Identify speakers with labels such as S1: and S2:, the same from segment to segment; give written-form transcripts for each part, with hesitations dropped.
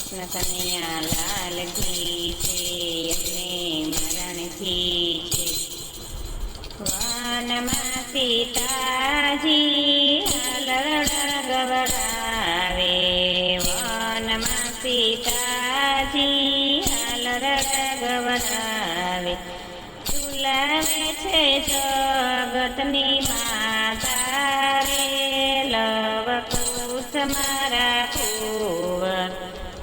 S1: કૃષ્ણ કનૈયા લાલ કી છે, અને મરણ કી છે. વનમાં સીતાજી હાલરડા ગવડાવે, વનમાં સીતાજી હાલરડા ગવડાવે. ઝુલાવે છે જગતની માતા રે, લવ કુશ મારા કુંવર.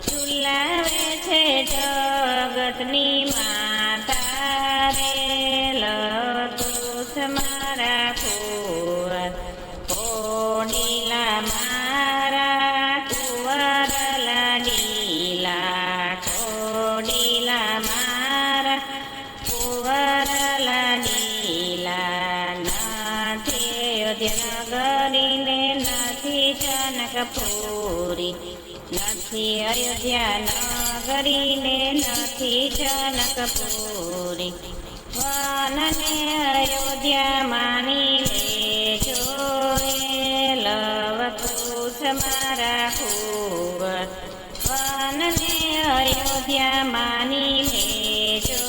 S1: ઝુલાવે છે જગતની માતા રે, લવ કુશ મારા કુંવર. કોડીલા મારા કુંવર લાડીલા, કોડીલા મારા કુંવર લાડીલા. નથી અયોધ્યા નગરીને નથી જનકપુરી, નથી અયોધ્યા નગરીને નથી જનકપુરી. વનને અયોધ્યા માની લેજો રે, લવ કુશ મારા કુંવર. વનને અયોધ્યા માની લેજો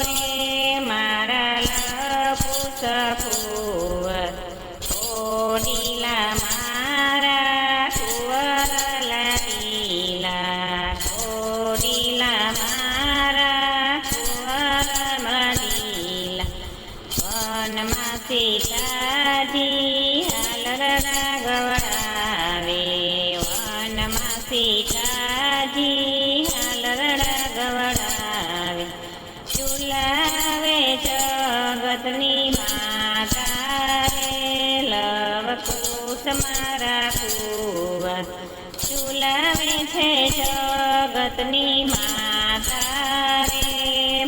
S1: રે, મારા લવ કુશ કુંવર. કોડીલા મારા કુંવર લાડીલા, કોડીલા મારા કુંવર લાડીલા. વનમાં સીતાજી હાલરડા ગવડાવે, વનમાં સીતાજી હાલરડા ગવડાવે. ઝુલાવે જગતની માતા રે, લવ કુશ મારા કુંવર. ઝુલાવે છે જગતની માતા રે,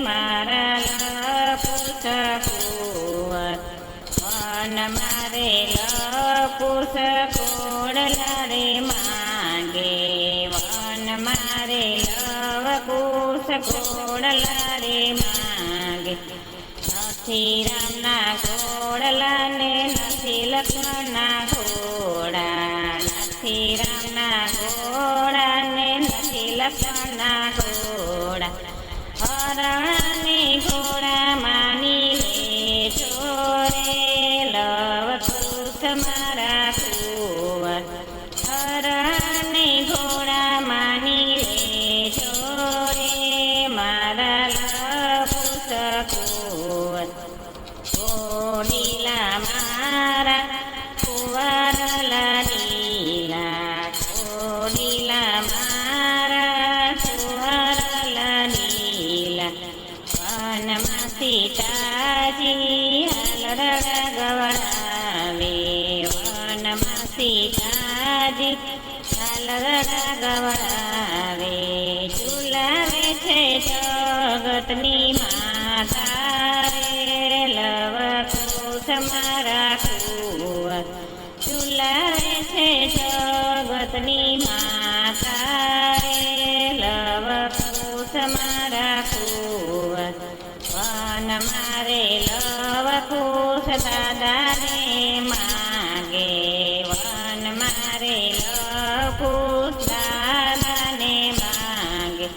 S1: મારા લવ કુશ કુંવર. વન મારે લવ કુશ કોડલા રે માંગે, વન મારે લવ કુશ કોડલા રે માંગે. નથી રામના ઘોડલા ને નથી લક્ષ્મણના ઘોડા, નથી રામના ઘોડા ને નથી લક્ષ્મણના ઘોડા. હરણને ઘોડા માની લેજો રે, લવ કુશ મારા કુંવર. હરણને ઘોડા માની લેજો રે, મારા લવ કુશ કુંવર. કોડીલા મારા કુંવર લાડીલા, કોડીલા મારા કુંવર લાડીલા. વનમાં સીતાજી હાલરડા ગવડાવે, વનમાં સીતાજી હાલરડા ગવડાવે. ઝુલાવે છે જગતની માતા રે, લવ કુશ મારા કુંવર. ઝુલાવે છે જગતની માતા રે, લવ કુશ મારા કુંવર. વન મારે લવ કુશ દાદાને માગે, વન મારે લવ કુશ દાદાને માગે.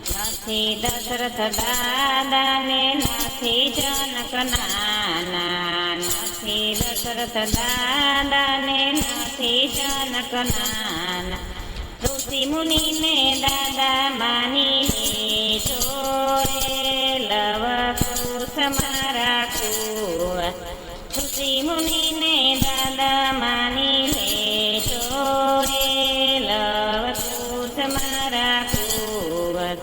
S1: નથી દશરથ દાદાને નથી જનક નાના, નથી દશરથ દાદાને નથી જનક નાના. ઋષિ મુનિને દાદા માની લેજો રે, લવ કુશ મારા કુંવર. ઋષિ મુનિને દાદા માની લેજો રે, લવ કુશ મારા કુંવર.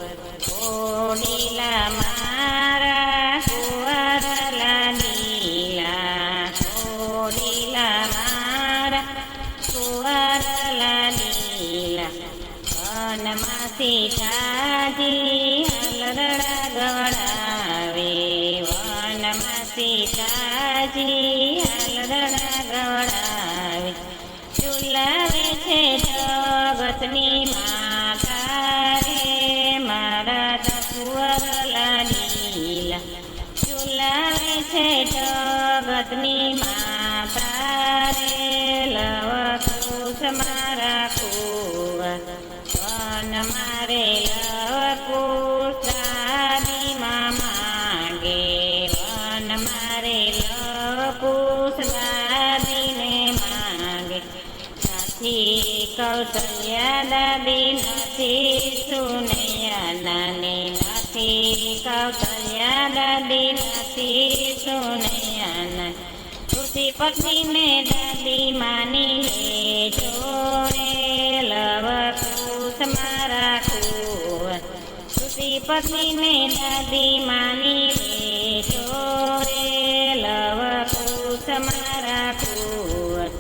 S1: કોડીલા મારા કુંવર લાડીલા, કોડીલા મારા કુંવર લાડીલા. વનમાં સીતાજી હાલરડા ગવડાવે, વનમાં સીતાજી હાલરડા ગવડાવે. ઝુલાવે છે જગતની માતા રે, મારા કુંવર લાડીલા. ઝુલાવે છે જગતની માતા રે, લવ કુશ મારા કુંવર. વન મારે લવકુશાદીમાં માગે વન મારે લવકુશાદીને માગે નથી કૌશલ્યા દાદી નથી સુનૈયા નાની નથી કૌશલ્યા દાદી નથી સુનૈયા નાની તુલસી પત્નીને દાદી માની લેજો રે લવકુશ મારા કુંવર તુલસી પત્નીને દાદી માની લેજો રે લવકુશ મારા કુંવર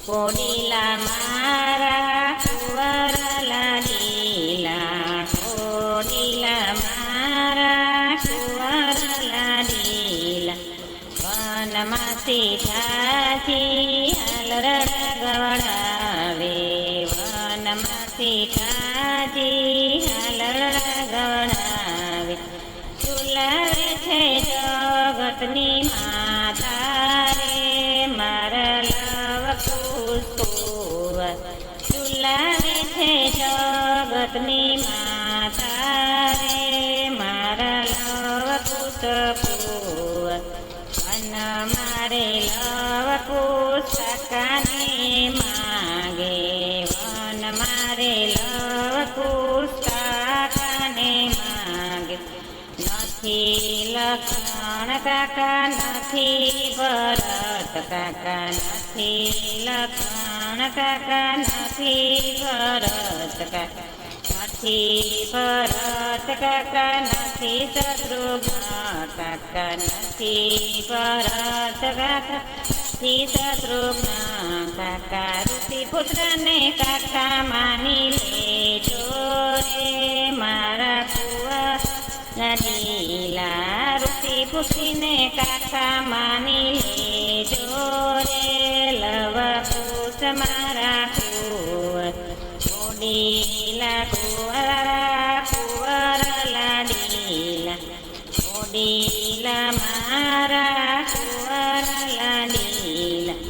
S1: કોડીલા મારા કુંવર લાડીલા કોડીલા મારા કુંવર લાડીલા વનમાં સીતાજી હાલરડા ગવડાવે વનમાં સીતાજી હાલરડા ગવડાવે ચુલાવે છે જગતની માતા રે મારા લવકુશ કુંવર ચુલાવે છે જગતની માતા રે મારા લવકુશ કુંવર વન મારે લવકુશ કાકાને માગે વન મારે લવકુશ કાકાને માગે નથી લખણ કાકા નથી ભરત કાકા નથી લખણ કાકા નથી ભરત કાકા નથી ભરત કાકા નથી શત્રુઘ્ન કાકા નથી ભરત કાકા નથી શત્રુઘ્ન કાકા ઋષિ પુત્રને કાકા માની લેજો રે મારા કુંવર લાડીલા ઋષિ પુત્રીને કાકા માની લેજો રે લવકુશ મારા કુંવર કોડીલા કુંવર લાડીલા કોડીલા મારા કુંવર લાડીલા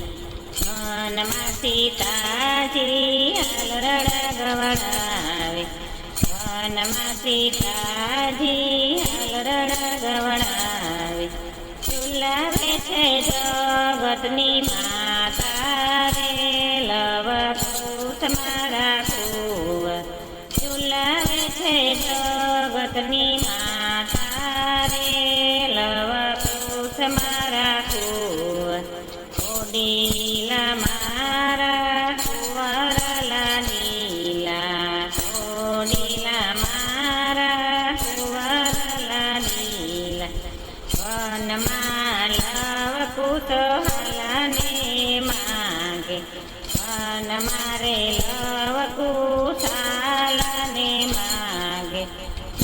S1: વનમાં સીતાજી હાલરડા ગવડાવે વનમાં સીતાજી હાલરડા ગવડાવે ચુલાવે છે જગતની માતા રે લવકુશ મારા કુંવર ચુલાવે છે જગતની માતા રે લવકુશ મારા કુંવર કોડીલા મારા કુંવર લાડીલા કોડીલા મારા કુંવર લાડીલા વનમાં લવકુશ હાલાને માગે વન મારે લવકુશ હાલાને માગે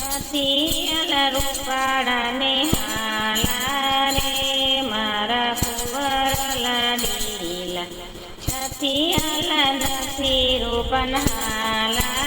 S1: નથી અલા રૂપાળાને હાલા રે મારા કુંવર લાડીલા નથી અલા નથી રૂપન હાલા